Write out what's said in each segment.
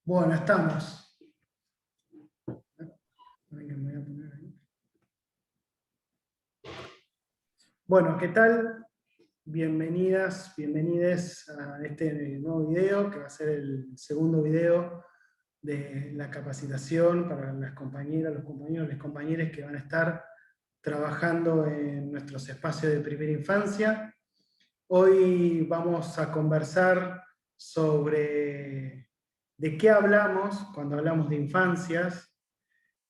Bueno, estamos. Ven que me voy a poner ahí. Bueno, ¿qué tal? Bienvenidas, bienvenides a este nuevo video, que va a ser el segundo video de la capacitación para las compañeras, los compañeros, las compañeras que van a estar trabajando en nuestros espacios de primera infancia. Hoy vamos a conversar sobre de qué hablamos cuando hablamos de infancias,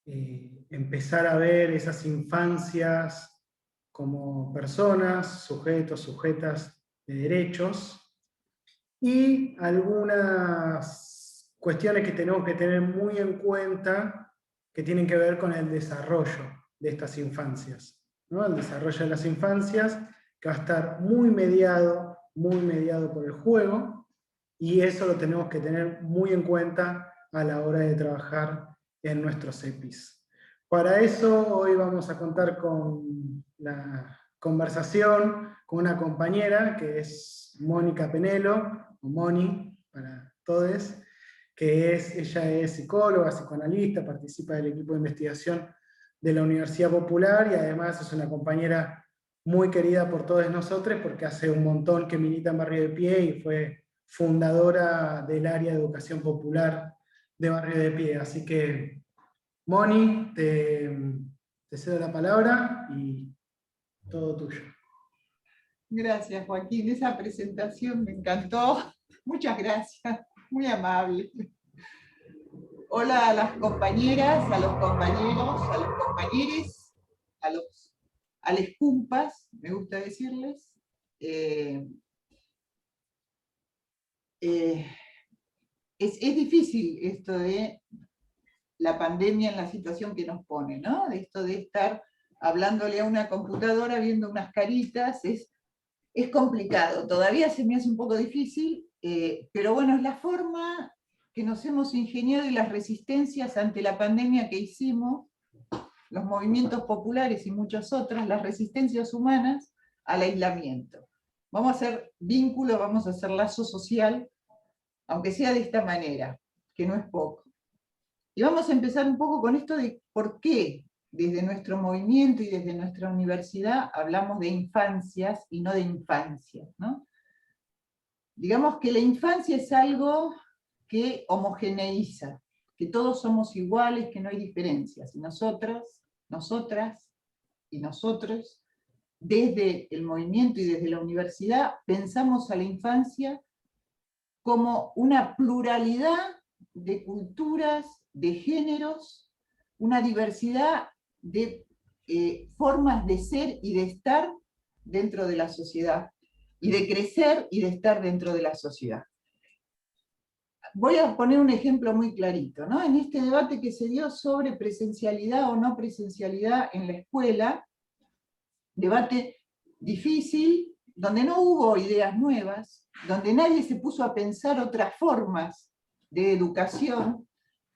empezar a ver esas infancias como personas, sujetos, sujetas de derechos, y algunas cuestiones que tenemos que tener muy en cuenta que tienen que ver con el desarrollo de estas infancias, ¿no? El desarrollo de las infancias que va a estar muy mediado por el juego, y eso lo tenemos que tener muy en cuenta a la hora de trabajar en nuestros EPIs. Para eso hoy vamos a contar con la conversación con una compañera que es Mónica Penelo, o Moni para todos, ella es psicóloga, psicoanalista, participa del equipo de investigación de la Universidad Popular y además es una compañera muy querida por todos nosotros porque hace un montón que milita en Barrio de Pie y fue fundadora del área de educación popular de Barrio de Pie. Así que, Moni, te cedo la palabra y todo tuyo. Gracias, Joaquín. Esa presentación me encantó. Muchas gracias. Muy amable. Hola a las compañeras, a los compañeros, a los compañeros, a les cumpas, me gusta decirles. Es difícil esto de la pandemia en la situación que nos pone, ¿no? Esto de estar hablándole a una computadora, viendo unas caritas, es complicado. Todavía se me hace un poco difícil, pero bueno, es la forma que nos hemos ingeniado y las resistencias ante la pandemia que hicimos, los movimientos populares y muchas otras, las resistencias humanas al aislamiento. Vamos a hacer vínculo, vamos a hacer lazo social, aunque sea de esta manera, que no es poco. Y vamos a empezar un poco con esto de por qué desde nuestro movimiento y desde nuestra universidad hablamos de infancias y no de infancias, ¿no? Digamos que la infancia es algo que homogeneiza, que todos somos iguales, que no hay diferencias. Y nosotros, nosotras y nosotros, desde el movimiento y desde la universidad, pensamos a la infancia como una pluralidad de culturas, de géneros, una diversidad de formas de ser y de estar dentro de la sociedad, y de crecer y de estar dentro de la sociedad. Voy a poner un ejemplo muy clarito, ¿no? En este debate que se dio sobre presencialidad o no presencialidad en la escuela, debate difícil, donde no hubo ideas nuevas, donde nadie se puso a pensar otras formas de educación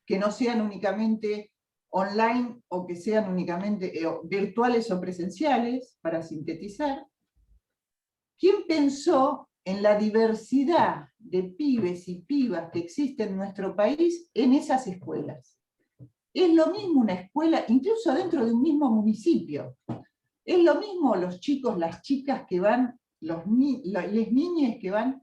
que no sean únicamente online o que sean únicamente virtuales o presenciales, para sintetizar. ¿Quién pensó en la diversidad de pibes y pibas que existe en nuestro país en esas escuelas? Es lo mismo una escuela, incluso dentro de un mismo municipio. Es lo mismo los chicos, las chicas que van, las niñas que van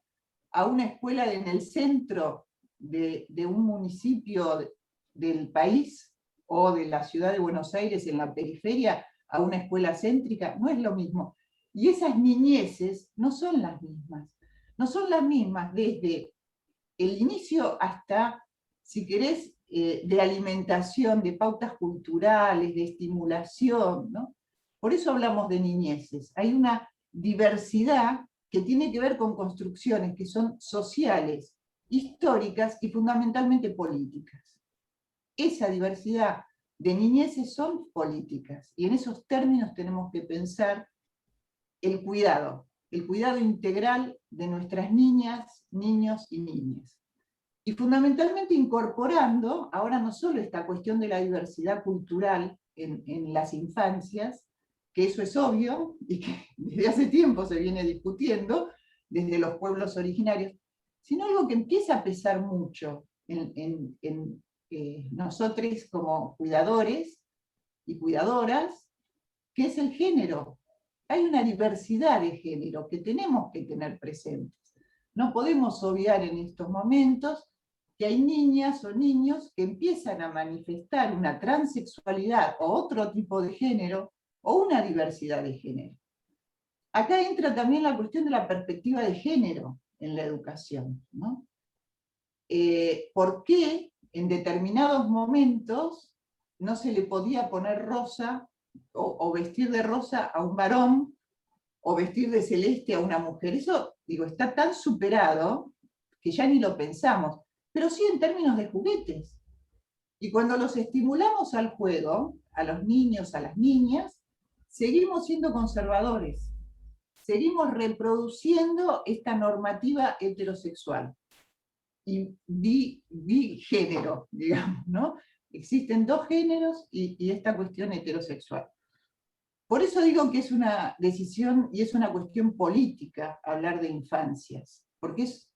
a una escuela en el centro de un municipio del país o de la ciudad de Buenos Aires en la periferia a una escuela céntrica, no es lo mismo. Y esas niñeces no son las mismas. No son las mismas desde el inicio hasta, si querés, de alimentación, de pautas culturales, de estimulación, ¿no? Por eso hablamos de niñeces. Hay una diversidad que tiene que ver con construcciones que son sociales, históricas y fundamentalmente políticas. Esa diversidad de niñeces son políticas, y en esos términos tenemos que pensar el cuidado integral de nuestras niñas, niños y niñas. Y fundamentalmente incorporando, ahora no solo esta cuestión de la diversidad cultural en las infancias, que eso es obvio, y que desde hace tiempo se viene discutiendo, desde los pueblos originarios, sino algo que empieza a pesar mucho en nosotros como cuidadores y cuidadoras, que es el género. Hay una diversidad de género que tenemos que tener presentes. No podemos obviar en estos momentos que hay niñas o niños que empiezan a manifestar una transexualidad o otro tipo de género, o una diversidad de género. Acá entra también la cuestión de la perspectiva de género en la educación, ¿no? ¿Por qué en determinados momentos no se le podía poner rosa o vestir de rosa a un varón, o vestir de celeste a una mujer? Eso, digo, está tan superado que ya ni lo pensamos, pero sí en términos de juguetes. Y cuando los estimulamos al juego, a los niños, a las niñas, seguimos siendo conservadores, seguimos reproduciendo esta normativa heterosexual y bigénero, digamos, ¿no? Existen dos géneros y esta cuestión heterosexual. Por eso digo que es una decisión y es una cuestión política hablar de infancias, porque es,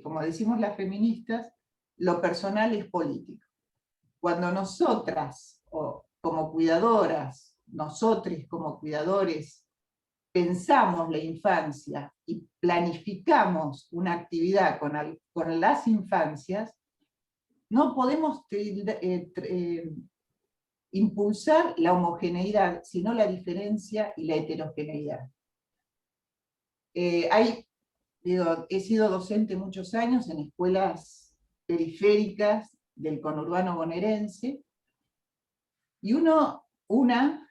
como decimos las feministas, lo personal es político. Cuando nosotras, o como cuidadoras, nosotros como cuidadores, pensamos la infancia y planificamos una actividad con las infancias, no podemos impulsar la homogeneidad, sino la diferencia y la heterogeneidad. He sido docente muchos años en escuelas periféricas del conurbano bonaerense, y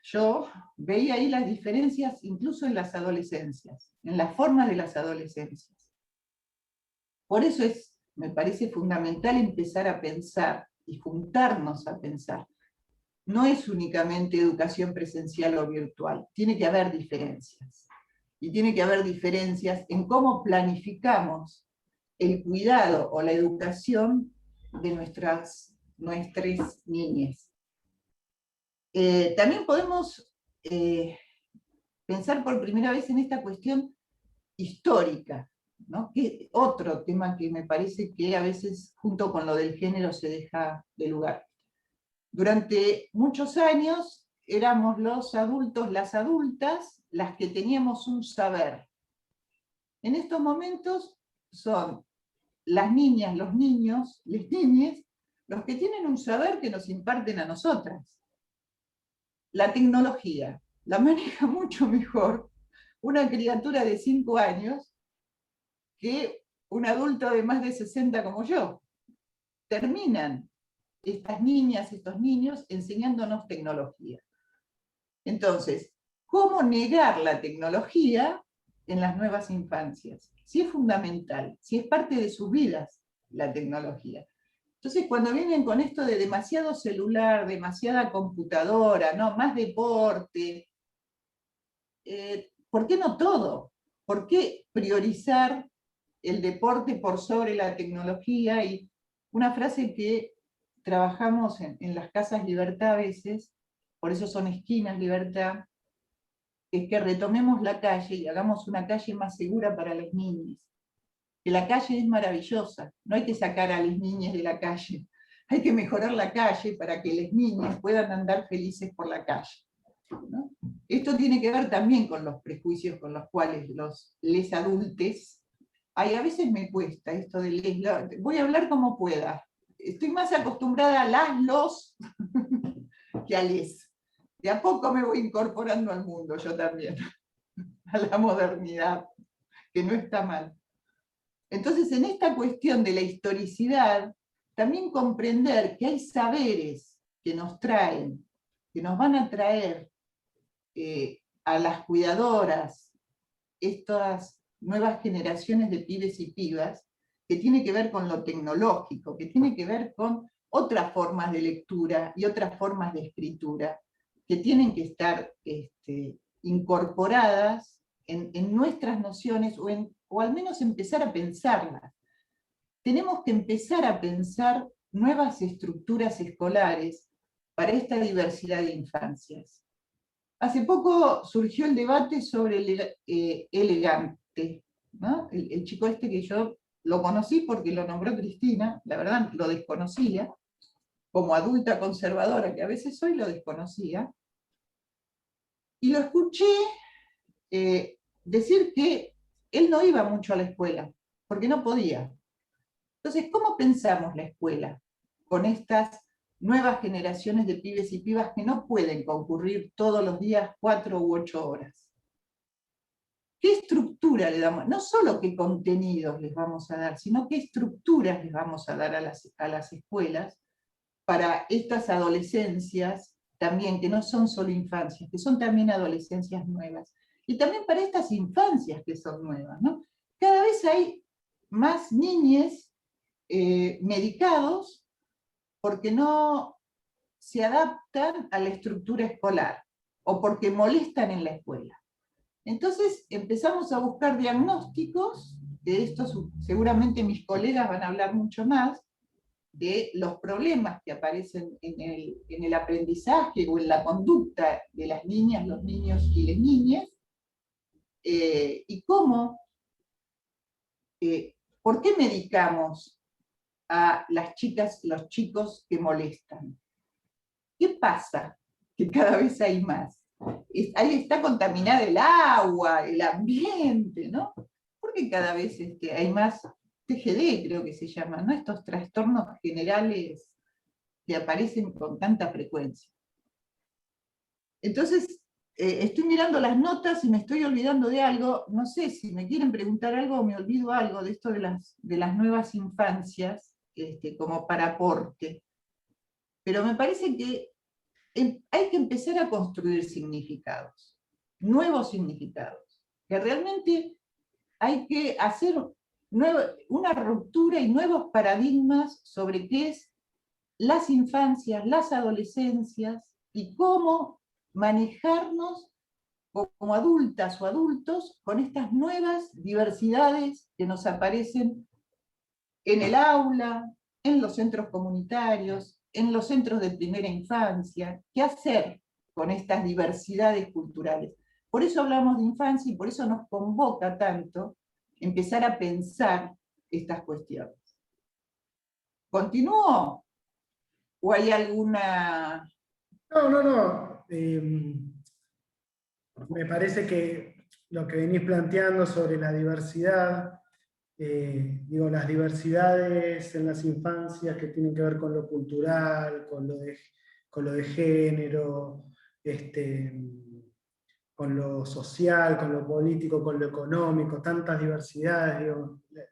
yo veía ahí las diferencias incluso en las adolescencias, en las formas de las adolescencias. Por eso me parece fundamental empezar a pensar y juntarnos a pensar. No es únicamente educación presencial o virtual, tiene que haber diferencias. Y tiene que haber diferencias en cómo planificamos el cuidado o la educación de nuestras niñas. También podemos pensar por primera vez en esta cuestión histórica, ¿no? Que otro tema que me parece que a veces junto con lo del género se deja de lugar. Durante muchos años éramos los adultos, las adultas, las que teníamos un saber. En estos momentos son las niñas, los niños, las niñas, los que tienen un saber que nos imparten a nosotras. La tecnología la maneja mucho mejor una criatura de 5 años que un adulto de más de 60 como yo. Terminan estas niñas, estos niños, enseñándonos tecnología. Entonces, ¿cómo negar la tecnología en las nuevas infancias? Si es fundamental, si es parte de sus vidas la tecnología. Entonces, cuando vienen con esto de demasiado celular, demasiada computadora, ¿no? Más deporte, ¿por qué no todo? ¿Por qué priorizar el deporte por sobre la tecnología? Y una frase que trabajamos en las casas Libertad a veces, por eso son esquinas Libertad, es que retomemos la calle y hagamos una calle más segura para las niñas. Que la calle es maravillosa, no hay que sacar a las niñas de la calle, hay que mejorar la calle para que las niñas puedan andar felices por la calle, ¿no? Esto tiene que ver también con los prejuicios con los cuales les adultes, a veces me cuesta esto de les, voy a hablar como pueda, estoy más acostumbrada a los que a les. De a poco me voy incorporando al mundo, yo también, a la modernidad, que no está mal. Entonces, en esta cuestión de la historicidad, también comprender que hay saberes que nos traen, que nos van a traer a las cuidadoras, estas nuevas generaciones de pibes y pibas, que tiene que ver con lo tecnológico, que tiene que ver con otras formas de lectura y otras formas de escritura, que tienen que estar incorporadas en nuestras nociones, o al menos empezar a pensarlas. Tenemos que empezar a pensar nuevas estructuras escolares para esta diversidad de infancias. Hace poco surgió el debate sobre el elegante, ¿no? El chico que yo lo conocí porque lo nombró Cristina, la verdad lo desconocía, como adulta conservadora que a veces soy, lo desconocía, y lo escuché decir que él no iba mucho a la escuela, porque no podía. Entonces, ¿cómo pensamos la escuela con estas nuevas generaciones de pibes y pibas que no pueden concurrir todos los días 4 u 8 horas? ¿Qué estructura le damos? No solo qué contenidos les vamos a dar, sino qué estructuras les vamos a dar a las escuelas para estas adolescencias también, que no son solo infancias, que son también adolescencias nuevas. Y también para estas infancias que son nuevas, ¿no? Cada vez hay más niñes medicados porque no se adaptan a la estructura escolar o porque molestan en la escuela. Entonces empezamos a buscar diagnósticos, de esto seguramente mis colegas van a hablar mucho más, de los problemas que aparecen en el aprendizaje o en la conducta de las niñas, los niños y las niñas, y cómo, por qué medicamos a las chicas, los chicos que molestan. ¿Qué pasa? Que cada vez hay más. Ahí está contaminada el agua, el ambiente, ¿no? Porque cada vez hay más TGD, creo que se llama, ¿no? Estos trastornos generales que aparecen con tanta frecuencia. Entonces, estoy mirando las notas y me estoy olvidando de algo. No sé si me quieren preguntar algo o me olvido algo de esto de las nuevas infancias, como para aporte. Pero me parece que hay que empezar a construir significados, nuevos significados, que realmente hay que hacer una ruptura y nuevos paradigmas sobre qué es las infancias, las adolescencias y cómo manejarnos como adultas o adultos con estas nuevas diversidades que nos aparecen en el aula, en los centros comunitarios, en los centros de primera infancia. ¿Qué hacer con estas diversidades culturales? Por eso hablamos de infancia y por eso nos convoca tanto empezar a pensar estas cuestiones. ¿Continúo? ¿O hay alguna...? No. Me parece que lo que venís planteando sobre la diversidad, las diversidades en las infancias que tienen que ver con lo cultural, con lo de género, con lo social, con lo político, con lo económico, tantas diversidades.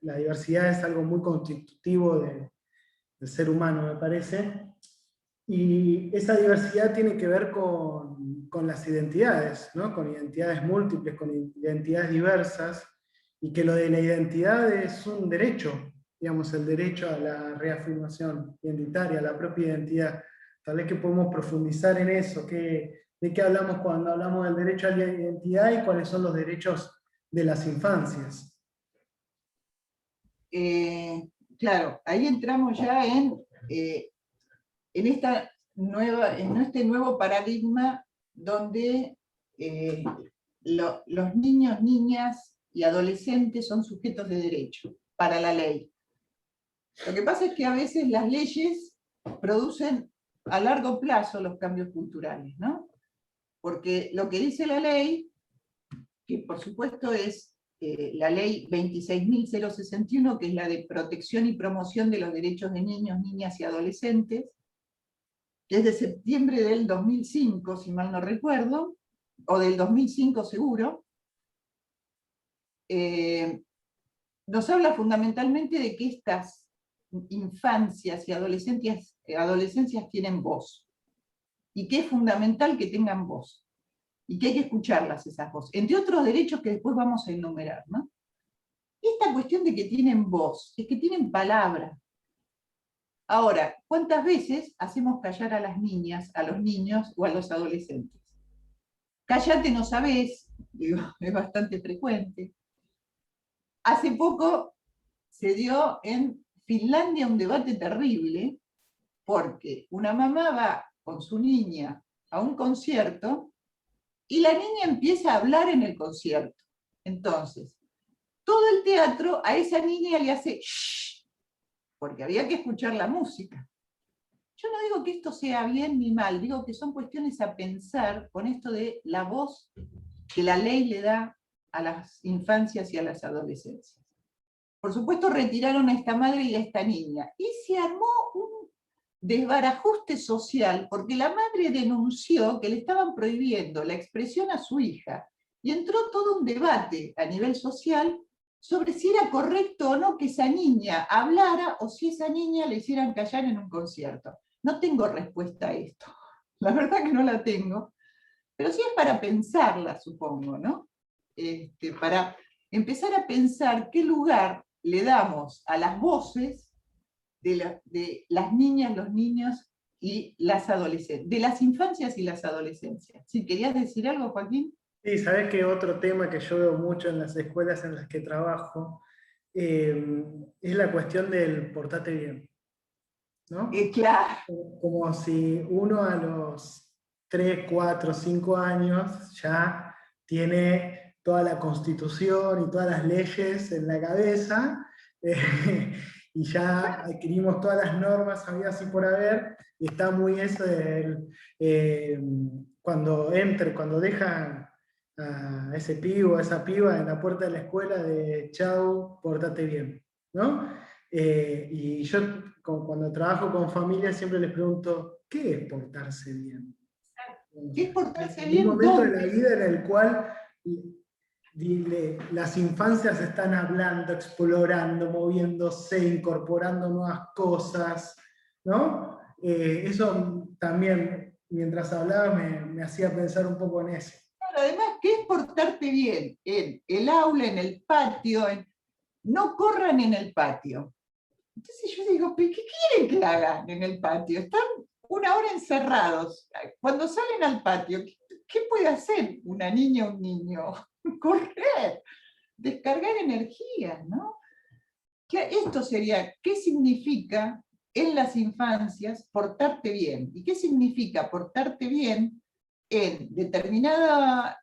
La diversidad es algo muy constitutivo del ser humano, me parece. Y esa diversidad tiene que ver con las identidades, ¿no? Con identidades múltiples, con identidades diversas, y que lo de la identidad es un derecho, digamos, el derecho a la reafirmación identitaria, a la propia identidad. Tal vez que podemos profundizar en eso, de qué hablamos cuando hablamos del derecho a la identidad y cuáles son los derechos de las infancias. Claro, ahí entramos ya en este nuevo paradigma donde los niños, niñas y adolescentes son sujetos de derecho para la ley. Lo que pasa es que a veces las leyes producen a largo plazo los cambios culturales, ¿no? Porque lo que dice la ley, que por supuesto es la ley 26.061, que es la de protección y promoción de los derechos de niños, niñas y adolescentes, que es de septiembre del 2005, si mal no recuerdo, o del 2005 seguro, nos habla fundamentalmente de que estas infancias y adolescencias tienen voz, y que es fundamental que tengan voz, y que hay que escucharlas esas voces, entre otros derechos que después vamos a enumerar, ¿no? Esta cuestión de que tienen voz, es que tienen palabra. Ahora, ¿cuántas veces hacemos callar a las niñas, a los niños o a los adolescentes? Cállate, no sabés, digo, es bastante frecuente. Hace poco se dio en Finlandia un debate terrible, porque una mamá va con su niña a un concierto y la niña empieza a hablar en el concierto. Entonces, todo el teatro a esa niña le hace shh, porque había que escuchar la música. Yo no digo que esto sea bien ni mal, digo que son cuestiones a pensar con esto de la voz que la ley le da a las infancias y a las adolescencias. Por supuesto retiraron a esta madre y a esta niña, y se armó un desbarajuste social, porque la madre denunció que le estaban prohibiendo la expresión a su hija, y entró todo un debate a nivel social sobre si era correcto o no que esa niña hablara, o si esa niña le hicieran callar en un concierto. No tengo respuesta a esto, la verdad que no la tengo, pero sí es para pensarla, supongo, ¿no? Para empezar a pensar qué lugar le damos a las voces de las niñas, los niños y las adolescentes, de las infancias y las adolescencias. ¿Sí querías decir algo, Joaquín? Sí, sabes que otro tema que yo veo mucho en las escuelas en las que trabajo es la cuestión del portate bien, ¿no? Claro. Como si uno a los 3, 4, 5 años ya tiene toda la constitución y todas las leyes en la cabeza, y ya adquirimos todas las normas habidas y por haber, y está muy eso del, cuando dejan a ese pibo, a esa piba en la puerta de la escuela de chau, portate bien, ¿no? Y yo cuando trabajo con familias siempre les pregunto, ¿qué es portarse bien? ¿Qué es portarse En un bien? momento de la ¿Dónde? vida en el cual las infancias están hablando, explorando, moviéndose, incorporando nuevas cosas, ¿no? Eso también, mientras hablaba, me hacía pensar un poco en eso. Claro, además, ¿qué es portarte bien? En el aula, en el patio, no corran en el patio. Entonces yo digo, ¿qué quieren que hagan en el patio? Están una hora encerrados. Cuando salen al patio, ¿qué puede hacer una niña o un niño? Correr, descargar energía, ¿no? Esto sería, ¿qué significa en las infancias portarte bien? ¿Y qué significa portarte bien en determinada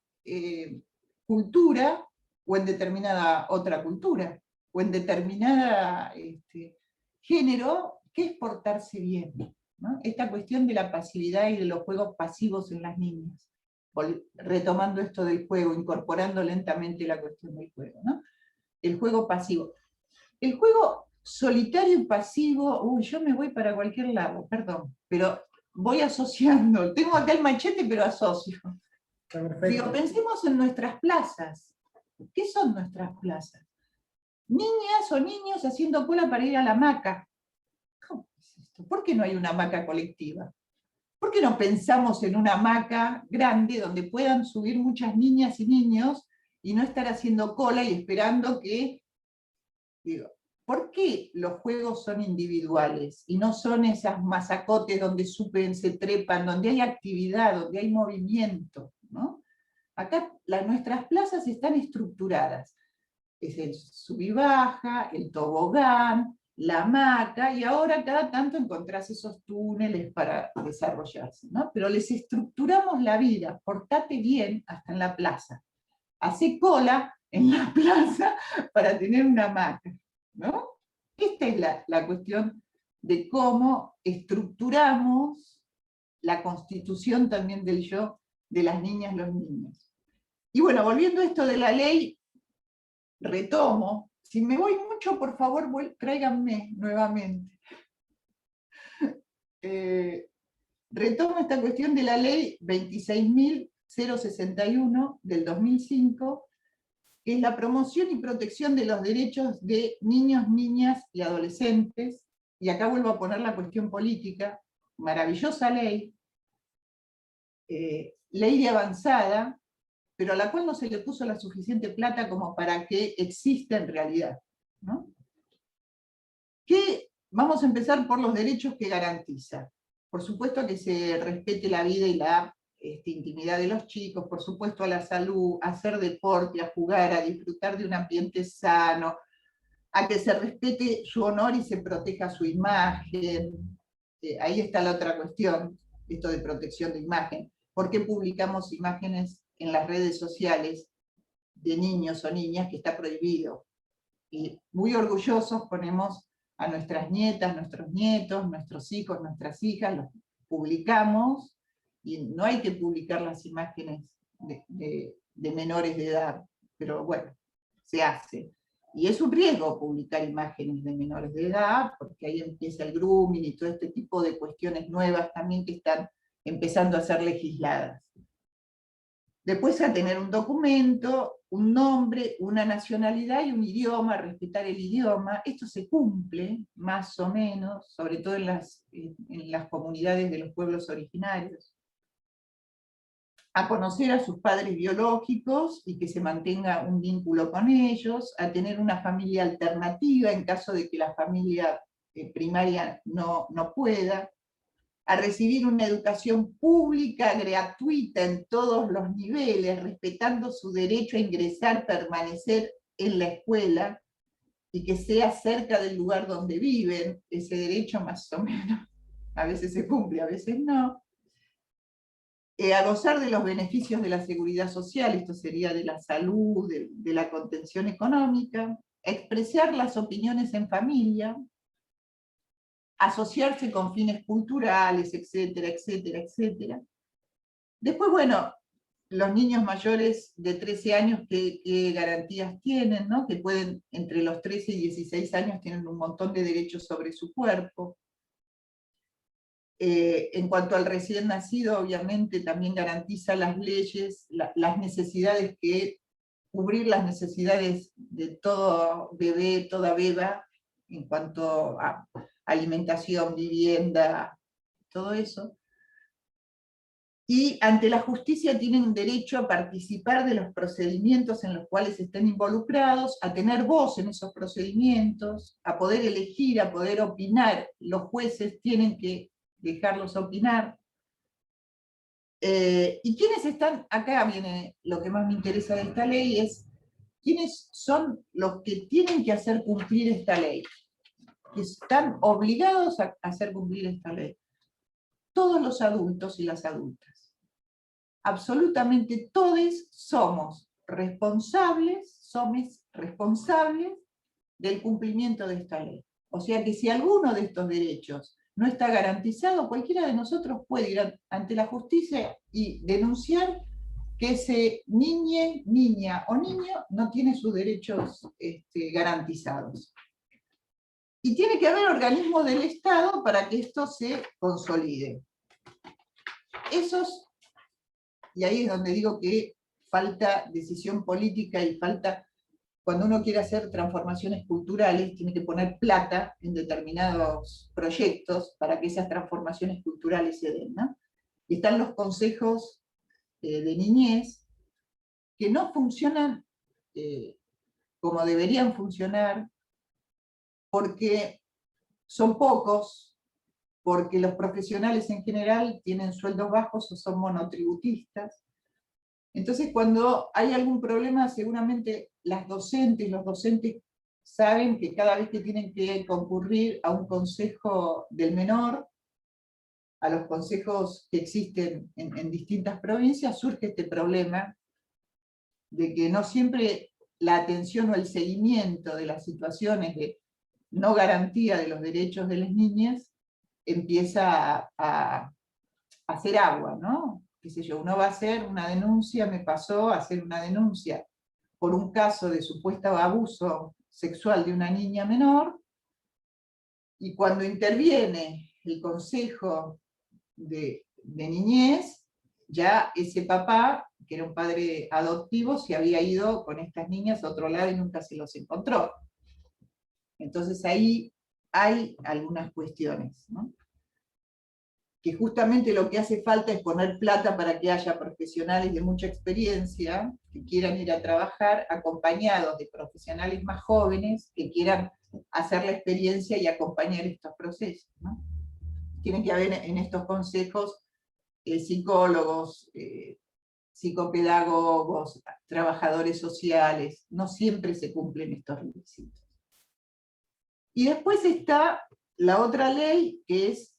cultura o en determinada otra cultura? O en determinada género, ¿qué es portarse bien? ¿No? Esta cuestión de la pasividad y de los juegos pasivos en las niñas. Retomando esto del juego, incorporando lentamente la cuestión del juego, ¿no? El juego pasivo. El juego solitario y pasivo, uy, yo me voy para cualquier lado, perdón, pero voy asociando. Tengo acá el machete, pero asocio. Está Digo, perfecto. pensemos en nuestras plazas. ¿Qué son nuestras plazas? Niñas o niños haciendo cola para ir a la hamaca. ¿Cómo es esto? ¿Por qué no hay una hamaca colectiva? ¿Por qué no pensamos en una hamaca grande donde puedan subir muchas niñas y niños y no estar haciendo cola y esperando que... Digo, ¿por qué los juegos son individuales y no son esas masacotes donde suben, se trepan, donde hay actividad, donde hay movimiento, ¿no? Acá nuestras plazas están estructuradas. Es el sub y baja, el tobogán, la hamaca, y ahora cada tanto encontrás esos túneles para desarrollarse, ¿no? Pero les estructuramos la vida, portate bien hasta en la plaza. Hacé cola en la plaza para tener una hamaca, ¿no? Esta es la cuestión de cómo estructuramos la constitución también del yo de las niñas, los niños. Y bueno, volviendo a esto de la ley, retomo. Si me voy mucho, por favor, tráiganme nuevamente. Retomo esta cuestión de la ley 26.061 del 2005, que es la promoción y protección de los derechos de niños, niñas y adolescentes. Y acá vuelvo a poner la cuestión política. Maravillosa ley, ley de avanzada, pero a la cual no se le puso la suficiente plata como para que exista en realidad, ¿no? Vamos a empezar por los derechos que garantiza. Por supuesto que se respete la vida y la intimidad de los chicos, por supuesto a la salud, a hacer deporte, a jugar, a disfrutar de un ambiente sano, a que se respete su honor y se proteja su imagen. Ahí está la otra cuestión, esto de protección de imagen. ¿Por qué publicamos imágenes en las redes sociales de niños o niñas que está prohibido? y muy orgullosos ponemos a nuestras nietas, nuestros nietos, nuestros hijos, nuestras hijas, los publicamos, y no hay que publicar las imágenes de menores de edad, pero bueno, se hace. Y es un riesgo publicar imágenes de menores de edad, porque ahí empieza el grooming y todo este tipo de cuestiones nuevas también que están empezando a ser legisladas. Después a tener un documento, un nombre, una nacionalidad y un idioma, respetar el idioma. Esto se cumple, más o menos, sobre todo en las comunidades de los pueblos originarios. A conocer a sus padres biológicos y que se mantenga un vínculo con ellos, a tener una familia alternativa en caso de que la familia primaria no pueda, a recibir una educación pública, gratuita en todos los niveles, respetando su derecho a ingresar, permanecer en la escuela, y que sea cerca del lugar donde viven. Ese derecho más o menos, a veces se cumple, a veces no. A gozar de los beneficios de la seguridad social, esto sería de la salud, de la contención económica, a expresar las opiniones en familia, asociarse con fines culturales, etcétera, etcétera, etcétera. Después, bueno, los niños mayores de 13 años, ¿qué garantías tienen? ¿No? Que pueden, entre los 13 y 16 años, tienen un montón de derechos sobre su cuerpo. En cuanto al recién nacido, obviamente también garantiza las leyes, las necesidades cubrir las necesidades de todo bebé, toda beba, en cuanto a alimentación, vivienda, todo eso. Y ante la justicia tienen derecho a participar de los procedimientos en los cuales estén involucrados, a tener voz en esos procedimientos, a poder elegir, a poder opinar. Los jueces tienen que dejarlos opinar. ¿Y quiénes están? Acá viene lo que más me interesa de esta ley, es quiénes son los que tienen que hacer cumplir esta ley, que están obligados a hacer cumplir esta ley. Todos los adultos y las adultas. Absolutamente todos somos responsables del cumplimiento de esta ley. O sea que si alguno de estos derechos no está garantizado, cualquiera de nosotros puede ir ante la justicia y denunciar que ese niña o niño no tiene sus derechos garantizados. Y tiene que haber organismos del Estado para que esto se consolide. Y ahí es donde digo que falta decisión política y falta, cuando uno quiere hacer transformaciones culturales, tiene que poner plata en determinados proyectos para que esas transformaciones culturales se den, ¿no? Y están los consejos de niñez, que no funcionan como deberían funcionar, porque son pocos, porque los profesionales en general tienen sueldos bajos o son monotributistas. Entonces, cuando hay algún problema, seguramente los docentes saben que cada vez que tienen que concurrir a un consejo del menor, a los consejos que existen en distintas provincias, surge este problema de que no siempre la atención o el seguimiento de las situaciones de no garantía de los derechos de las niñas empieza a hacer agua, ¿no? Qué sé yo, uno va a hacer una denuncia, me pasó a hacer una denuncia por un caso de supuesto abuso sexual de una niña menor, y cuando interviene el consejo de niñez, ya ese papá, que era un padre adoptivo, se había ido con estas niñas a otro lado y nunca se los encontró. Entonces ahí hay algunas cuestiones, ¿no? Que justamente lo que hace falta es poner plata para que haya profesionales de mucha experiencia que quieran ir a trabajar, acompañados de profesionales más jóvenes que quieran hacer la experiencia y acompañar estos procesos, ¿no? Tienen que haber en estos consejos psicólogos, psicopedagogos, trabajadores sociales. No siempre se cumplen estos requisitos. Y después está la otra ley, que es,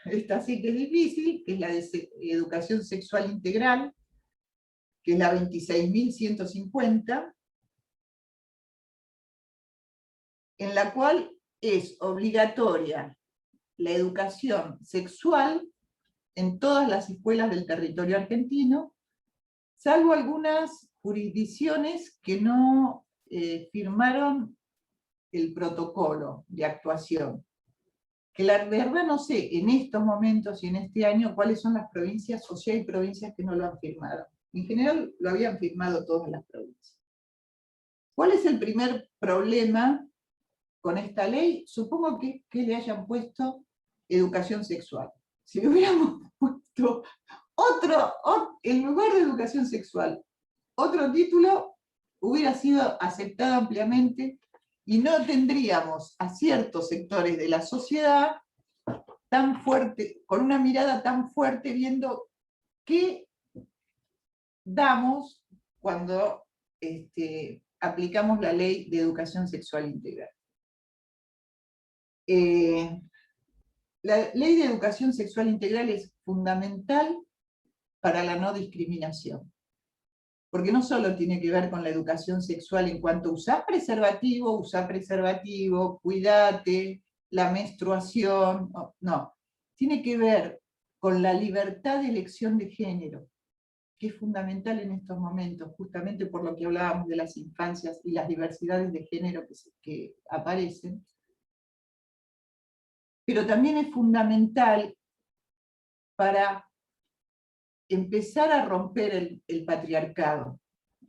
esta sí que es difícil, que es la de educación sexual integral, que es la 26.150, en la cual es obligatoria la educación sexual en todas las escuelas del territorio argentino, salvo algunas jurisdicciones que no firmaron el protocolo de actuación. Que la verdad no sé en estos momentos y en este año cuáles son las provincias, o si hay provincias que no lo han firmado. En general lo habían firmado todas las provincias. ¿Cuál es el primer problema con esta ley? Supongo que le hayan puesto educación sexual. Si le hubiéramos puesto en lugar de educación sexual, otro título, hubiera sido aceptado ampliamente y no tendríamos a ciertos sectores de la sociedad tan fuerte, con una mirada tan fuerte viendo qué damos cuando aplicamos la ley de educación sexual integral. La ley de educación sexual integral es fundamental para la no discriminación, porque no solo tiene que ver con la educación sexual en cuanto a usar preservativo, cuídate, la menstruación, no, tiene que ver con la libertad de elección de género, que es fundamental en estos momentos, justamente por lo que hablábamos de las infancias y las diversidades de género que aparecen. Pero también es fundamental para empezar a romper el patriarcado,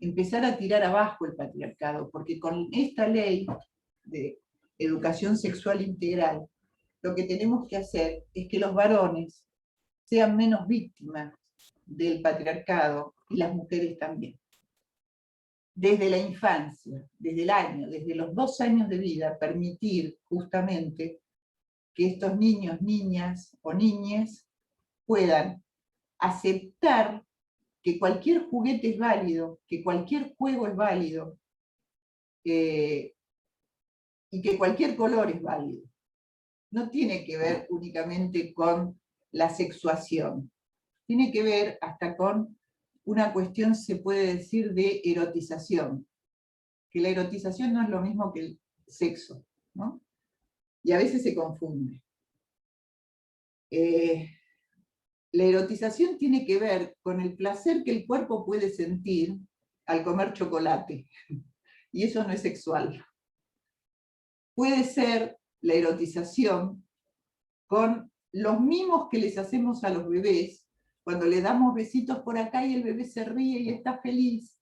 empezar a tirar abajo el patriarcado, porque con esta ley de educación sexual integral, lo que tenemos que hacer es que los varones sean menos víctimas del patriarcado y las mujeres también. Desde la infancia, desde los 2 años de vida, permitir justamente que estos niños, niñas o niñes puedan aceptar que cualquier juguete es válido, que cualquier juego es válido, y que cualquier color es válido. No tiene que ver únicamente con la sexuación, tiene que ver hasta con una cuestión, se puede decir, de erotización, que la erotización no es lo mismo que el sexo, ¿no? Y a veces se confunde. La erotización tiene que ver con el placer que el cuerpo puede sentir al comer chocolate, y eso no es sexual. Puede ser la erotización con los mimos que les hacemos a los bebés, cuando le damos besitos por acá y el bebé se ríe y está feliz,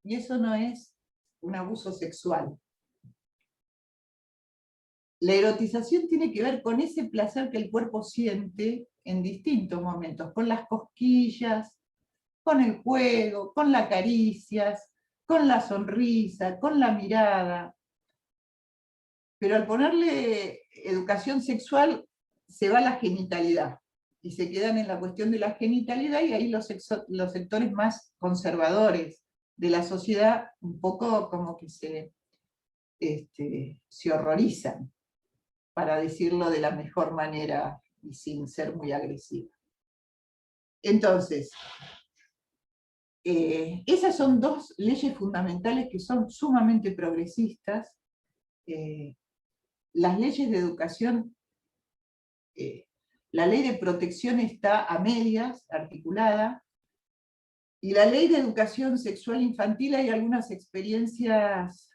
y eso no es un abuso sexual. La erotización tiene que ver con ese placer que el cuerpo siente en distintos momentos, con las cosquillas, con el juego, con las caricias, con la sonrisa, con la mirada. Pero al ponerle educación sexual se va la genitalidad, y se quedan en la cuestión de la genitalidad, y ahí los sectores más conservadores de la sociedad un poco como que se horrorizan, para decirlo de la mejor manera y sin ser muy agresiva. Entonces, esas son 2 leyes fundamentales que son sumamente progresistas. Las leyes de educación, la ley de protección está a medias, articulada, y la ley de educación sexual infantil hay algunas experiencias,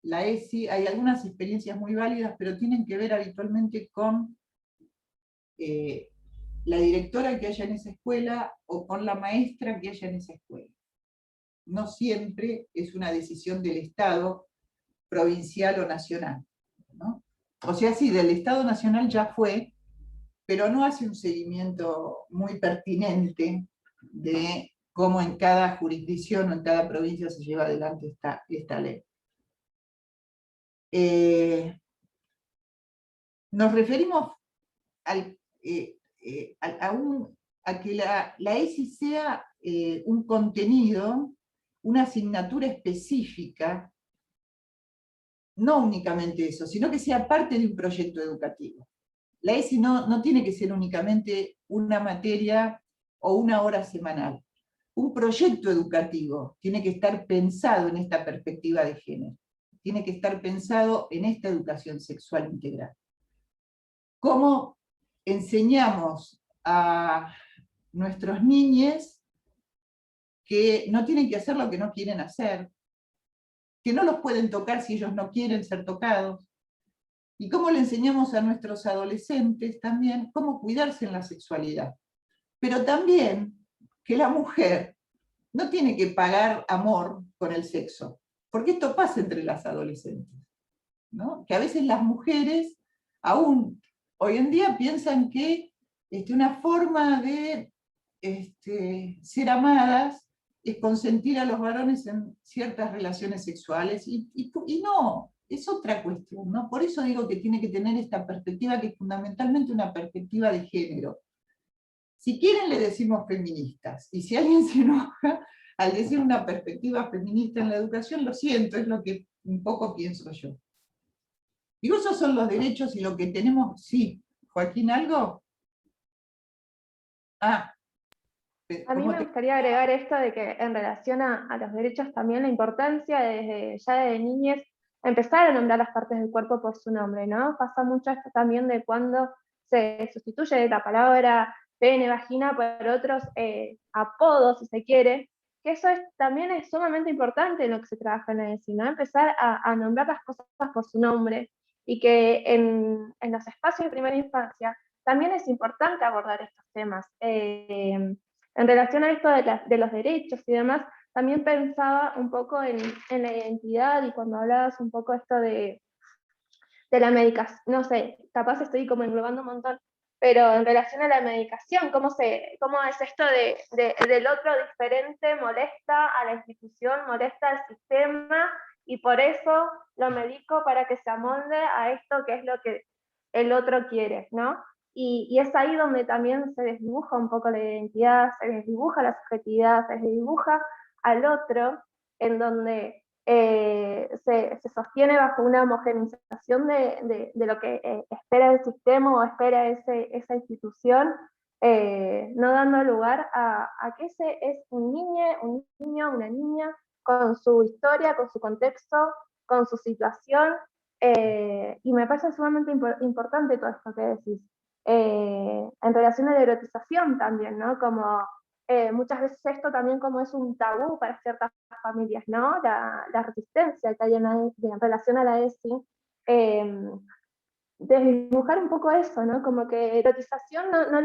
la ESI, hay algunas experiencias muy válidas, pero tienen que ver habitualmente con la directora que haya en esa escuela o con la maestra que haya en esa escuela. No siempre es una decisión del Estado provincial o nacional, ¿no? O sea, sí, del Estado nacional ya fue, pero no hace un seguimiento muy pertinente de cómo en cada jurisdicción o en cada provincia se lleva adelante esta ley. Nos referimos a que la ESI sea un contenido, una asignatura específica, no únicamente eso, sino que sea parte de un proyecto educativo. La ESI no tiene que ser únicamente una materia o una hora semanal. Un proyecto educativo tiene que estar pensado en esta perspectiva de género. tiene que estar pensado en esta educación sexual integral. ¿Cómo enseñamos a nuestros niños que no tienen que hacer lo que no quieren hacer, que no los pueden tocar si ellos no quieren ser tocados? Y cómo le enseñamos a nuestros adolescentes también cómo cuidarse en la sexualidad. Pero también que la mujer no tiene que pagar amor con el sexo, porque esto pasa entre las adolescentes, ¿no? Que a veces las mujeres, aún hoy en día, piensan que una forma de ser amadas es consentir a los varones en ciertas relaciones sexuales, y no, es otra cuestión, ¿no? Por eso digo que tiene que tener esta perspectiva, que es fundamentalmente una perspectiva de género. Si quieren le decimos feministas, y si alguien se enoja al decir una perspectiva feminista en la educación, lo siento, es lo que un poco pienso yo. Digo, esos son los derechos y lo que tenemos. Sí, Joaquín, ¿algo? A mí me gustaría agregar esto de que en relación a los derechos también la importancia desde ya de niñez empezar a nombrar las partes del cuerpo por su nombre, ¿no? Pasa mucho esto también de cuando se sustituye la palabra pene, vagina por otros apodos, si se quiere, que eso también es sumamente importante en lo que se trabaja en la ESI, ¿no? Empezar a nombrar las cosas por su nombre, y que en los espacios de primera infancia también es importante abordar estos temas. En relación a esto de los derechos y demás, también pensaba un poco en la identidad, y cuando hablabas un poco esto de la medicación, no sé, capaz estoy como englobando un montón, pero en relación a la medicación, ¿cómo es esto del otro diferente molesta a la institución, molesta al sistema, y por eso lo medico para que se amolde a esto que es lo que el otro quiere, ¿no? Y es ahí donde también se desdibuja un poco la identidad, se desdibuja la subjetividad, se desdibuja al otro, en donde se sostiene bajo una homogeneización de lo que espera el sistema o espera esa institución, no dando lugar a que ese es un niño, una niña, con su historia, con su contexto, con su situación, y me parece sumamente importante todo esto que decís. En relación a la erotización también, ¿no? Como muchas veces esto también como es un tabú para ciertas familias, ¿no? La resistencia que hay en relación a la ESI, desdibujar un poco eso, ¿no? Como que erotización no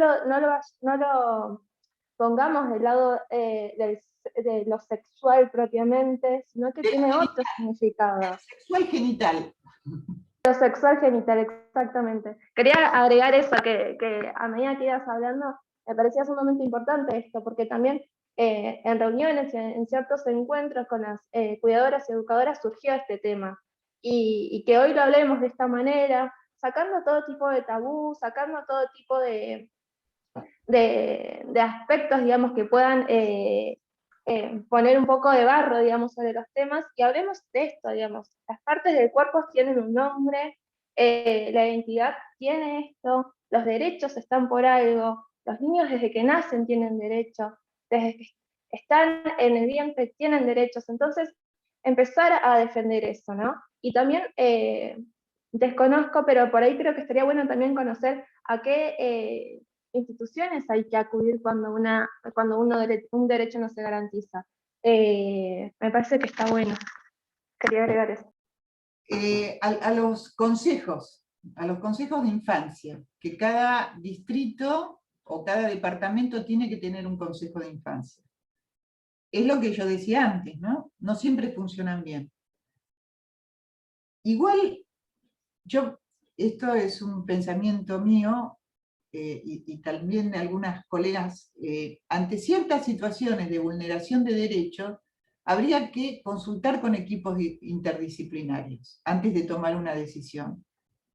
lo pongamos del lado de lo sexual propiamente, sino que tiene otro significado. Sexual genital. Lo sexual genital, exactamente. Quería agregar eso, que a medida que ibas hablando, me parecía sumamente importante esto, porque también en reuniones, en ciertos encuentros con las cuidadoras y educadoras surgió este tema. Y que hoy lo hablemos de esta manera, sacando todo tipo de tabú, sacando todo tipo de aspectos, digamos, que puedan poner un poco de barro, digamos, sobre los temas, y hablemos de esto, digamos. Las partes del cuerpo tienen un nombre, la identidad tiene esto, los derechos están por algo, los niños desde que nacen tienen derechos, desde que están en el vientre tienen derechos, entonces empezar a defender eso, ¿no? Y también desconozco, pero por ahí creo que estaría bueno también conocer a qué instituciones hay que acudir cuando un derecho no se garantiza. Me parece que está bueno. Quería agregar eso. A los consejos de infancia, que cada distrito o cada departamento tiene que tener un consejo de infancia. Es lo que yo decía antes, ¿no? No siempre funcionan bien. Igual, esto es un pensamiento mío, y también de algunas colegas, ante ciertas situaciones de vulneración de derechos, habría que consultar con equipos interdisciplinarios antes de tomar una decisión.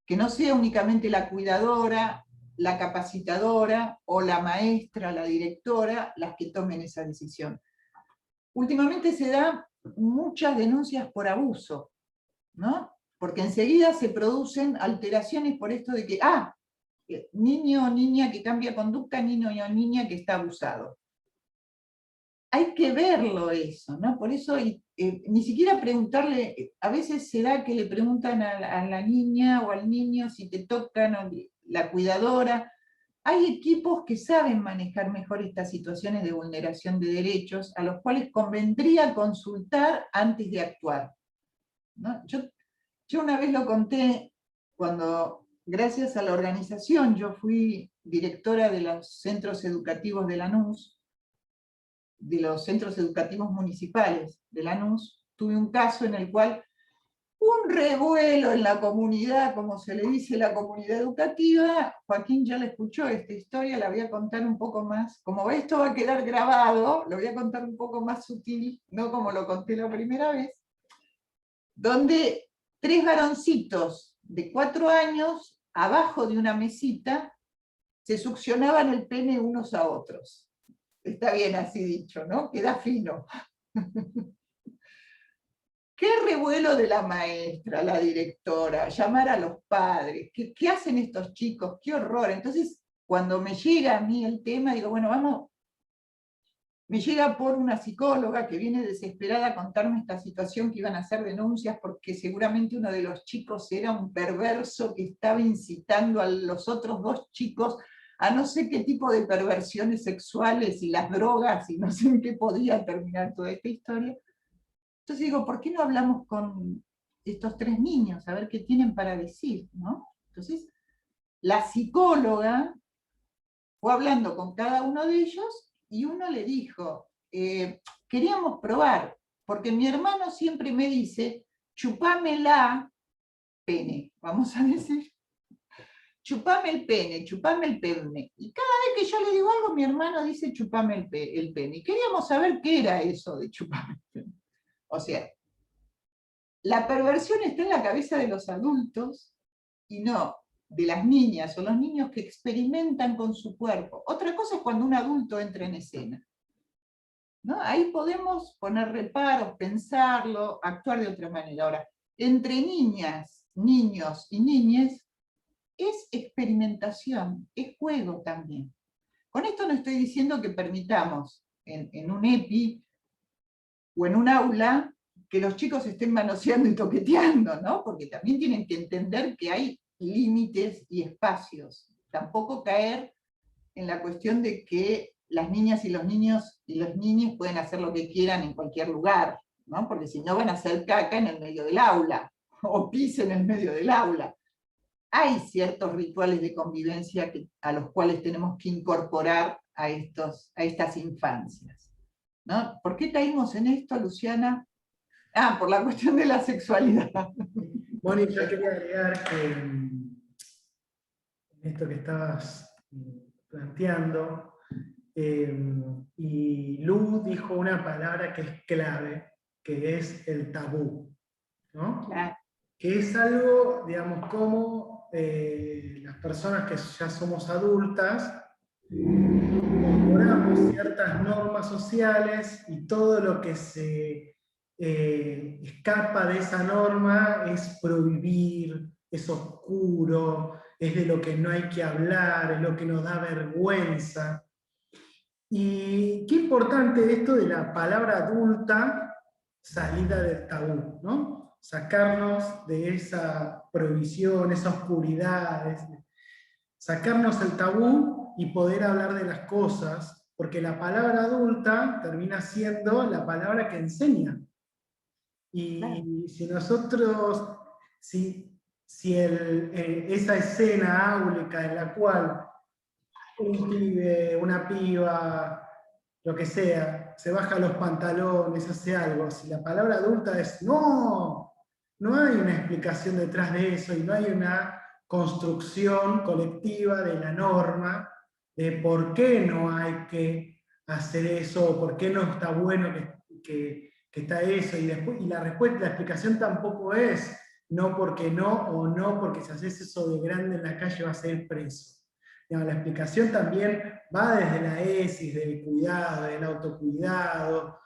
Que no sea únicamente la cuidadora, la capacitadora o la maestra, la directora, las que tomen esa decisión. Últimamente se dan muchas denuncias por abuso, ¿no? Porque enseguida se producen alteraciones por esto de que, niño o niña que cambia conducta, niño o niña que está abusado. hay que verlo eso, ¿no? Por eso ni siquiera preguntarle, a veces se da que le preguntan a la niña o al niño si te tocan, o la cuidadora. Hay equipos que saben manejar mejor estas situaciones de vulneración de derechos, a los cuales convendría consultar antes de actuar, ¿no? Yo una vez lo conté cuando, gracias a la organización, yo fui directora de los centros educativos de Lanús, de los centros educativos municipales de Lanús. Tuve un caso en el cual un revuelo en la comunidad, como se le dice la comunidad educativa. Joaquín ya le escuchó esta historia, la voy a contar un poco más, como esto va a quedar grabado, lo voy a contar un poco más sutil, no como lo conté la primera vez, donde 3 varoncitos de 4 años, abajo de una mesita, se succionaban el pene unos a otros. Está bien así dicho, ¿no? Queda fino. Qué revuelo de la maestra, la directora, llamar a los padres, ¿qué hacen estos chicos? ¡Qué horror! Entonces, cuando me llega a mí el tema, digo, bueno, vamos, me llega por una psicóloga que viene desesperada a contarme esta situación, que iban a hacer denuncias porque seguramente uno de los chicos era un perverso que estaba incitando a los otros 2 chicos a no sé qué tipo de perversiones sexuales y las drogas, y no sé en qué podía terminar toda esta historia. Entonces digo, ¿por qué no hablamos con estos 3 niños? A ver qué tienen para decir, ¿no? Entonces, la psicóloga fue hablando con cada uno de ellos, y uno le dijo, queríamos probar, porque mi hermano siempre me dice, chupame la pene, vamos a decir, chupame el pene, chupame el pene. Y cada vez que yo le digo algo, mi hermano dice, chupame el pene. Y queríamos saber qué era eso de chupame el pene. O sea, la perversión está en la cabeza de los adultos y no de las niñas o los niños que experimentan con su cuerpo. Otra cosa es cuando un adulto entra en escena, ¿no? Ahí podemos poner reparos, pensarlo, actuar de otra manera. Ahora, entre niñas, niños y niñas es experimentación, es juego también. Con esto no estoy diciendo que permitamos en un EPI o en un aula que los chicos estén manoseando y toqueteando, ¿no? Porque también tienen que entender que hay límites y espacios. Tampoco caer en la cuestión de que las niñas y los niños y los niños pueden hacer lo que quieran en cualquier lugar, ¿no? Porque si no van a hacer caca en el medio del aula, o pis en el medio del aula. Hay ciertos rituales de convivencia a los cuales tenemos que incorporar a estas infancias, ¿no? ¿Por qué caímos en esto, Luciana? Ah, por la cuestión de la sexualidad. Moni, yo quería agregar que esto que estabas planteando, y Lu dijo una palabra que es clave, que es el tabú, ¿no? Claro. Que es algo, digamos, como las personas que ya somos adultas, incorporamos ciertas normas sociales y todo lo que se escapa de esa norma es prohibir, es oscuro, es de lo que no hay que hablar, es lo que nos da vergüenza. Y qué importante esto de la palabra adulta, salida del tabú, ¿no? Sacarnos de esa prohibición, esa oscuridad, sacarnos el tabú y poder hablar de las cosas, porque la palabra adulta termina siendo la palabra que enseña. Y si nosotros, esa escena áulica en la cual un pibe, una piba, lo que sea, se baja los pantalones, hace algo, si la palabra adulta es no, no hay una explicación detrás de eso y no hay una construcción colectiva de la norma de por qué no hay que hacer eso, o por qué no está bueno que está eso, y la respuesta, la explicación tampoco es no porque no, o no porque si haces eso de grande en la calle vas a ir preso. La explicación también va desde la ESIS, del cuidado, del autocuidado,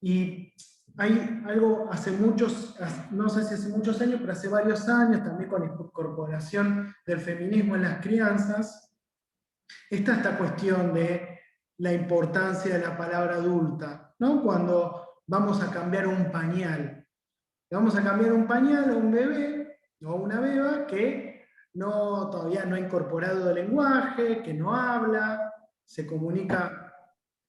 y hay algo hace muchos, no sé si hace muchos años, pero hace varios años, también con la incorporación del feminismo en las crianzas, está esta cuestión de la importancia de la palabra adulta. ¿no? Cuando vamos a cambiar un pañal. Vamos a cambiar un pañal a un bebé o a una beba que todavía no ha incorporado el lenguaje, que no habla, se comunica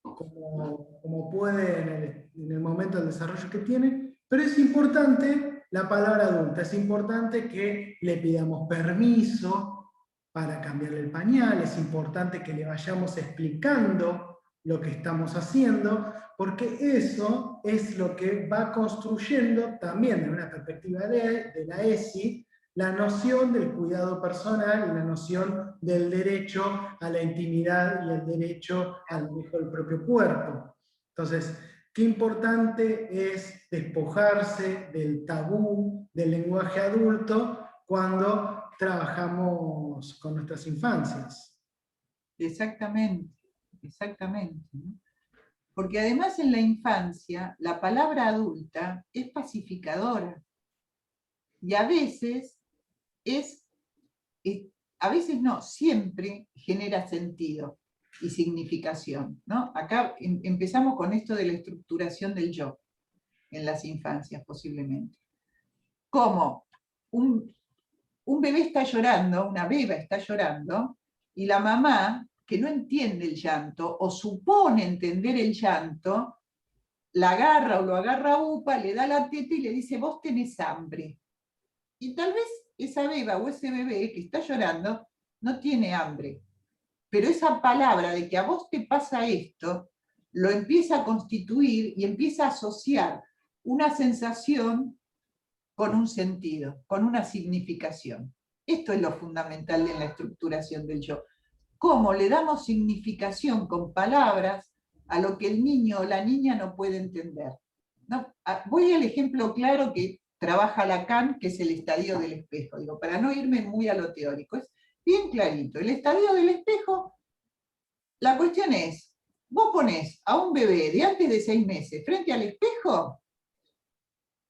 como puede en el momento del desarrollo que tiene, pero es importante la palabra adulta, es importante que le pidamos permiso para cambiarle el pañal, es importante que le vayamos explicando lo que estamos haciendo, porque eso es lo que va construyendo también desde una perspectiva de la ESI, la noción del cuidado personal y la noción del derecho a la intimidad y el derecho al manejo del propio cuerpo. Entonces, qué importante es despojarse del tabú del lenguaje adulto cuando trabajamos con nuestras infancias. Exactamente, exactamente, ¿no? Porque además en la infancia la palabra adulta es pacificadora y a veces a veces no, siempre genera sentido y significación, ¿no? Acá empezamos con esto de la estructuración del yo en las infancias posiblemente. Como un bebé está llorando, una beba está llorando, y la mamá, que no entiende el llanto, o supone entender el llanto, la agarra o lo agarra a UPA, le da la teta y le dice, vos tenés hambre. Y tal vez esa beba o ese bebé que está llorando no tiene hambre, pero esa palabra de que a vos te pasa esto, lo empieza a constituir y empieza a asociar una sensación con un sentido, con una significación. Esto es lo fundamental de la estructuración del yo. Cómo le damos significación con palabras a lo que el niño o la niña no puede entender. ¿No? Voy al ejemplo claro que trabaja Lacan, que es el estadio del espejo. Digo, para no irme muy a lo teórico, es bien clarito. El estadio del espejo, la cuestión es, vos ponés a un bebé de antes de 6 meses frente al espejo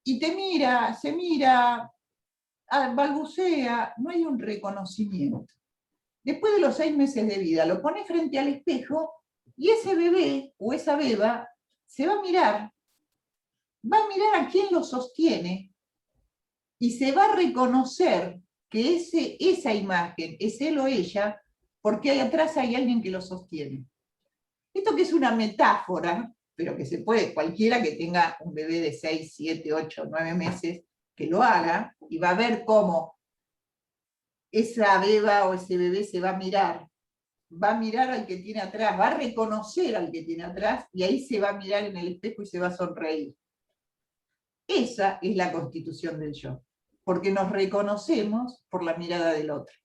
y te mira, se mira, balbucea, no hay un reconocimiento. Después de los 6 meses de vida, lo pones frente al espejo y ese bebé o esa beba se va a mirar a quién lo sostiene y se va a reconocer que esa imagen es él o ella porque ahí atrás hay alguien que lo sostiene. Esto que es una metáfora, pero que se puede, cualquiera que tenga un bebé de 6, 7, 8, 9 meses, que lo haga y va a ver cómo esa beba o ese bebé se va a mirar al que tiene atrás, va a reconocer al que tiene atrás y ahí se va a mirar en el espejo y se va a sonreír. Esa es la constitución del yo, porque nos reconocemos por la mirada del otro,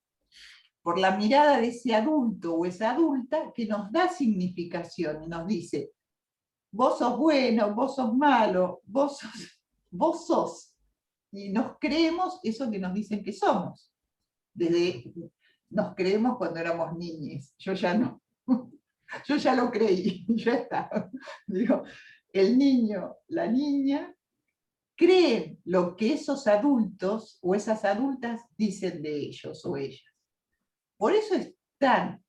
por la mirada de ese adulto o esa adulta que nos da significación y nos dice, vos sos bueno, vos sos malo, vos sos. Y nos creemos eso que nos dicen que somos. Nos creemos cuando éramos niñes, yo ya no. Yo ya lo creí, ya está. Digo, el niño, la niña, creen lo que esos adultos o esas adultas dicen de ellos o ellas. Por eso es tan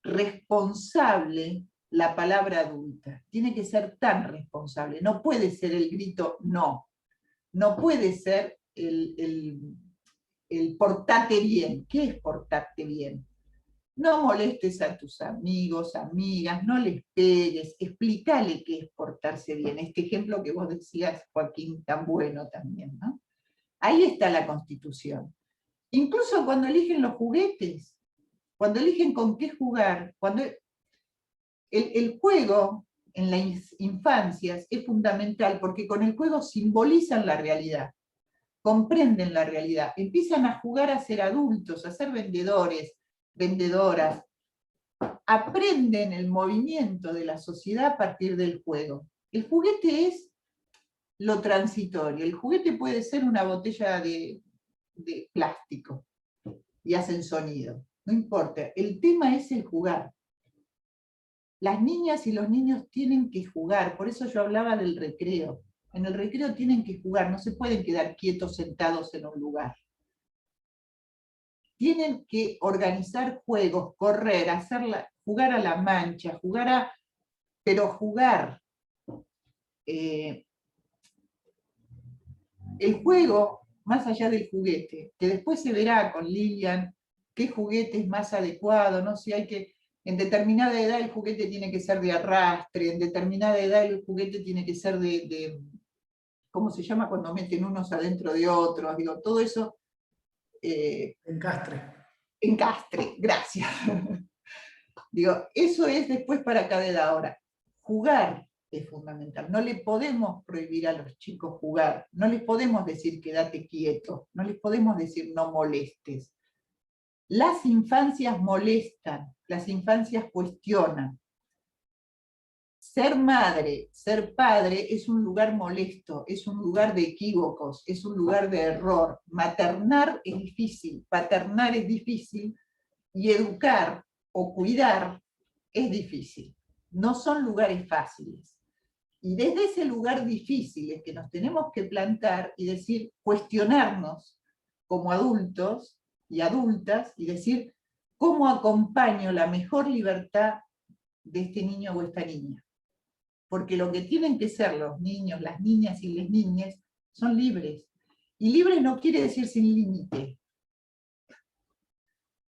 responsable la palabra adulta. Tiene que ser tan responsable. No puede ser el grito no. No puede ser el portate bien. ¿Qué es portate bien? No molestes a tus amigos, amigas, no les pegues, explícale qué es portarse bien. Este ejemplo que vos decías, Joaquín, tan bueno también, ¿no? Ahí está la Constitución. Incluso cuando eligen los juguetes, cuando eligen con qué jugar, cuando el juego en las infancias es fundamental porque con el juego simbolizan la realidad, comprenden la realidad, empiezan a jugar a ser adultos, a ser vendedores, vendedoras, aprenden el movimiento de la sociedad a partir del juego. El juguete es lo transitorio, el juguete puede ser una botella de plástico y hacen sonido, no importa, el tema es el jugar. Las niñas y los niños tienen que jugar, por eso yo hablaba del recreo. En el recreo tienen que jugar, no se pueden quedar quietos sentados en un lugar. Tienen que organizar juegos, correr, jugar a la mancha, pero jugar. el juego, más allá del juguete, que después se verá con Lilian qué juguete es más adecuado, ¿no? Si hay que, en determinada edad el juguete tiene que ser de arrastre, en determinada edad el juguete tiene que ser ¿cómo se llama cuando meten unos adentro de otros? Digo, todo eso... Encastre. Encastre, gracias. Digo, eso es después para cada edad. Ahora, jugar es fundamental. No le podemos prohibir a los chicos jugar, no les podemos decir quédate quieto, no les podemos decir no molestes. Las infancias molestan, las infancias cuestionan. Ser madre, ser padre es un lugar molesto, es un lugar de equívocos, es un lugar de error. Maternar es difícil, paternar es difícil, y educar o cuidar es difícil. No son lugares fáciles. Y desde ese lugar difícil es que nos tenemos que plantar y decir, cuestionarnos como adultos y adultas, y decir, ¿cómo acompaño la mejor libertad de este niño o esta niña? Porque lo que tienen que ser los niños, las niñas y las niñas son libres. Y libres no quiere decir sin límite.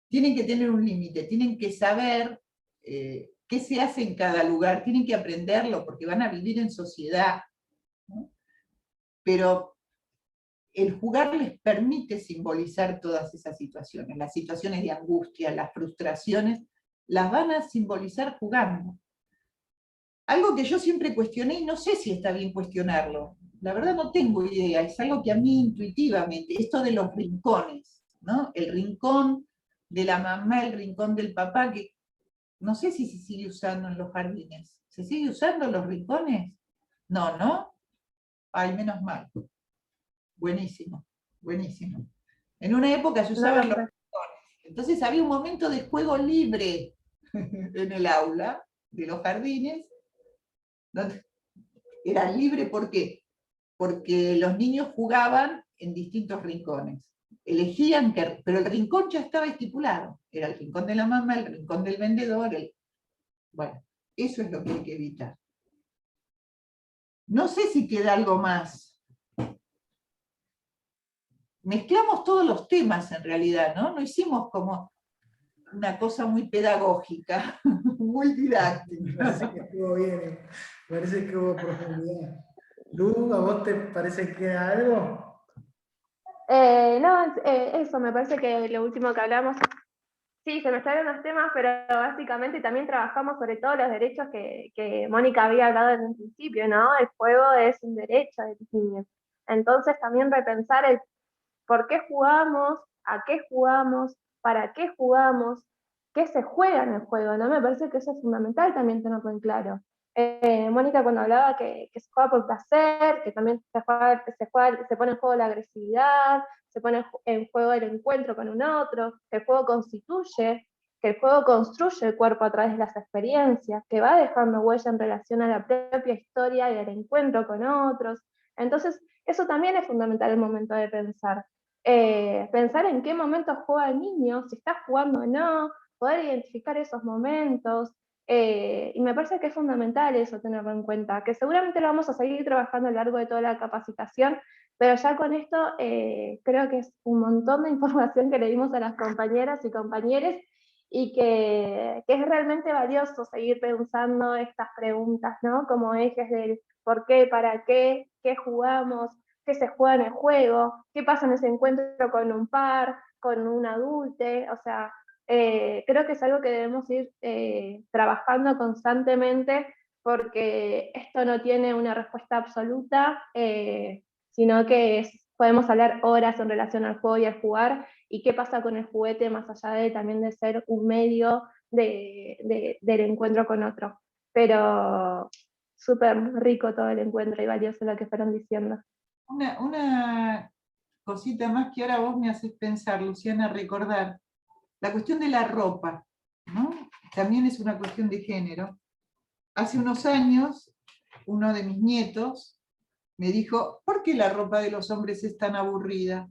Tienen que tener un límite, tienen que saber qué se hace en cada lugar, tienen que aprenderlo porque van a vivir en sociedad, ¿no? Pero el jugar les permite simbolizar todas esas situaciones, las situaciones de angustia, las frustraciones, las van a simbolizar jugando. Algo que yo siempre cuestioné, y no sé si está bien cuestionarlo, la verdad no tengo idea, es algo que a mí intuitivamente, esto de los rincones, ¿no? El rincón de la mamá, el rincón del papá, que no sé si se sigue usando en los jardines. ¿Se sigue usando los rincones? No, ¿no? Ay, menos mal. Buenísimo, buenísimo. En una época se usaban los rincones. Entonces había un momento de juego libre en el aula de los jardines. Donde era libre, ¿por qué? Porque los niños jugaban en distintos rincones. Elegían, pero el rincón ya estaba estipulado. Era el rincón de la mamá, el rincón del vendedor. Bueno, eso es lo que hay que evitar. No sé si queda algo más. Mezclamos todos los temas en realidad, ¿no? No hicimos como una cosa muy pedagógica, muy didáctica. Parece que estuvo bien, parece que hubo profundidad. Lu, ¿a vos te parece que queda algo? No, eso, me parece que lo último que hablamos, sí, se mezclaron los temas, pero básicamente también trabajamos sobre todo los derechos que Mónica había hablado desde un principio, ¿no? El juego es un derecho de los niños. Entonces también repensar el por qué jugamos, a qué jugamos, para qué jugamos, qué se juega en el juego, ¿no? Me parece que eso es fundamental también tenerlo en claro. Mónica cuando hablaba que se juega por placer, que también se pone en juego la agresividad, se pone en juego el encuentro con un otro, que el juego constituye, que el juego construye el cuerpo a través de las experiencias, que va dejando huella en relación a la propia historia y al encuentro con otros. Entonces, eso también es fundamental el momento de pensar. Pensar en qué momento juega el niño, si está jugando o no, poder identificar esos momentos, y me parece que es fundamental eso tenerlo en cuenta, que seguramente lo vamos a seguir trabajando a lo largo de toda la capacitación, pero ya con esto creo que es un montón de información que le dimos a las compañeras y compañeros, y que es realmente valioso seguir pensando estas preguntas, ¿no? Como ejes del por qué, para qué jugamos, qué se juega en el juego, qué pasa en ese encuentro con un par, con un adulto, o sea, creo que es algo que debemos ir trabajando constantemente, porque esto no tiene una respuesta absoluta, sino que podemos hablar horas en relación al juego y al jugar, y qué pasa con el juguete más allá de también de ser un medio del encuentro con otro. Pero súper rico todo el encuentro y valioso lo que fueron diciendo. Una cosita más que ahora vos me haces pensar, Luciana, recordar. La cuestión de la ropa, ¿no? También es una cuestión de género. Hace unos años, uno de mis nietos me dijo, ¿por qué la ropa de los hombres es tan aburrida?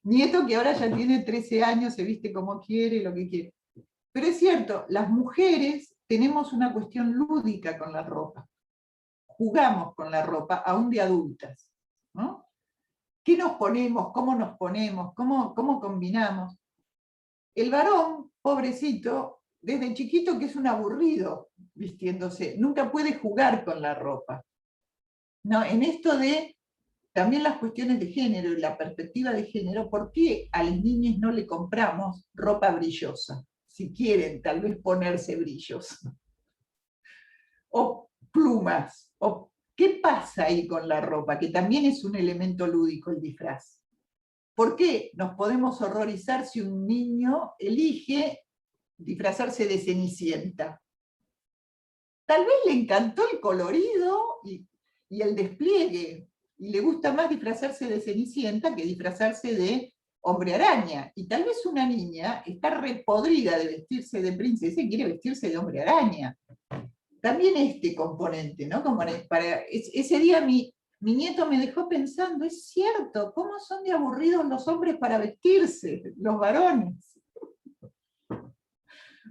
Nieto que ahora ya tiene 13 años, se viste como quiere, lo que quiere. Pero es cierto, las mujeres tenemos una cuestión lúdica con la ropa. Jugamos con la ropa, aún de adultas, ¿no? ¿Qué nos ponemos? ¿Cómo nos ponemos? ¿Cómo combinamos? El varón, pobrecito, desde chiquito que es un aburrido vistiéndose, nunca puede jugar con la ropa. No, en esto de también las cuestiones de género y la perspectiva de género, ¿por qué a las niñas no le compramos ropa brillosa? Si quieren tal vez ponerse brillos. O plumas. O, ¿qué pasa ahí con la ropa? Que también es un elemento lúdico el disfraz. ¿Por qué nos podemos horrorizar si un niño elige disfrazarse de Cenicienta? Tal vez le encantó el colorido y el despliegue, y le gusta más disfrazarse de Cenicienta que disfrazarse de Hombre Araña. Y tal vez una niña está repodrida de vestirse de princesa y quiere vestirse de Hombre Araña. También este componente, ¿no? Como ese día mi nieto me dejó pensando, es cierto, ¿cómo son de aburridos los hombres para vestirse, los varones?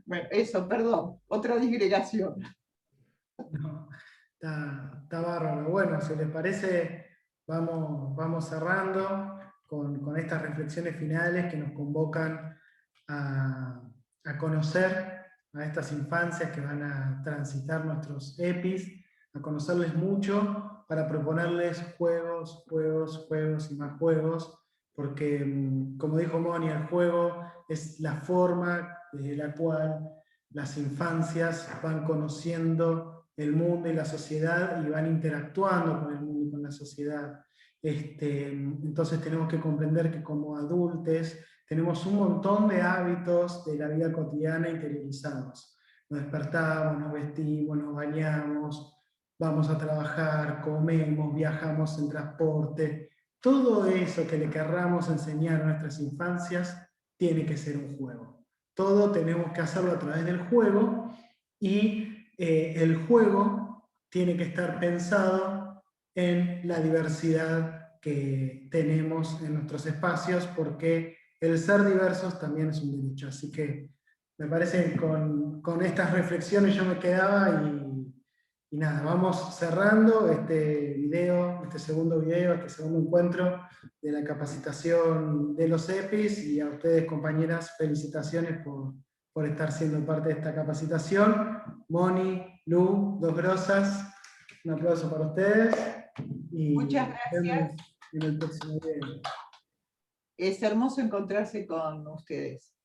Bueno, eso, perdón, otra digregación. No, está bárbaro. Bueno, si les parece, vamos cerrando con estas reflexiones finales que nos convocan a conocer a estas infancias que van a transitar nuestros EPIs, a conocerles mucho para proponerles juegos, juegos, juegos y más juegos, porque, como dijo Moni, el juego es la forma desde la cual las infancias van conociendo el mundo y la sociedad y van interactuando con el mundo y con la sociedad. Entonces tenemos que comprender que como adultos tenemos un montón de hábitos de la vida cotidiana interiorizados. Nos despertamos, nos vestimos, nos bañamos, vamos a trabajar, comemos, viajamos en transporte. Todo eso que le querramos enseñar a nuestras infancias tiene que ser un juego. Todo tenemos que hacerlo a través del juego y el juego tiene que estar pensado en la diversidad que tenemos en nuestros espacios, porque el ser diversos también es un derecho. Así que me parece que con estas reflexiones yo me quedaba y nada, vamos cerrando este video, este segundo video, este segundo encuentro de la capacitación de los EPIs, y a ustedes, compañeras, felicitaciones por estar siendo parte de esta capacitación. Moni, Lu, dos grosas, un aplauso para ustedes. Y muchas nos vemos gracias. en el próximo video. Es hermoso encontrarse con ustedes.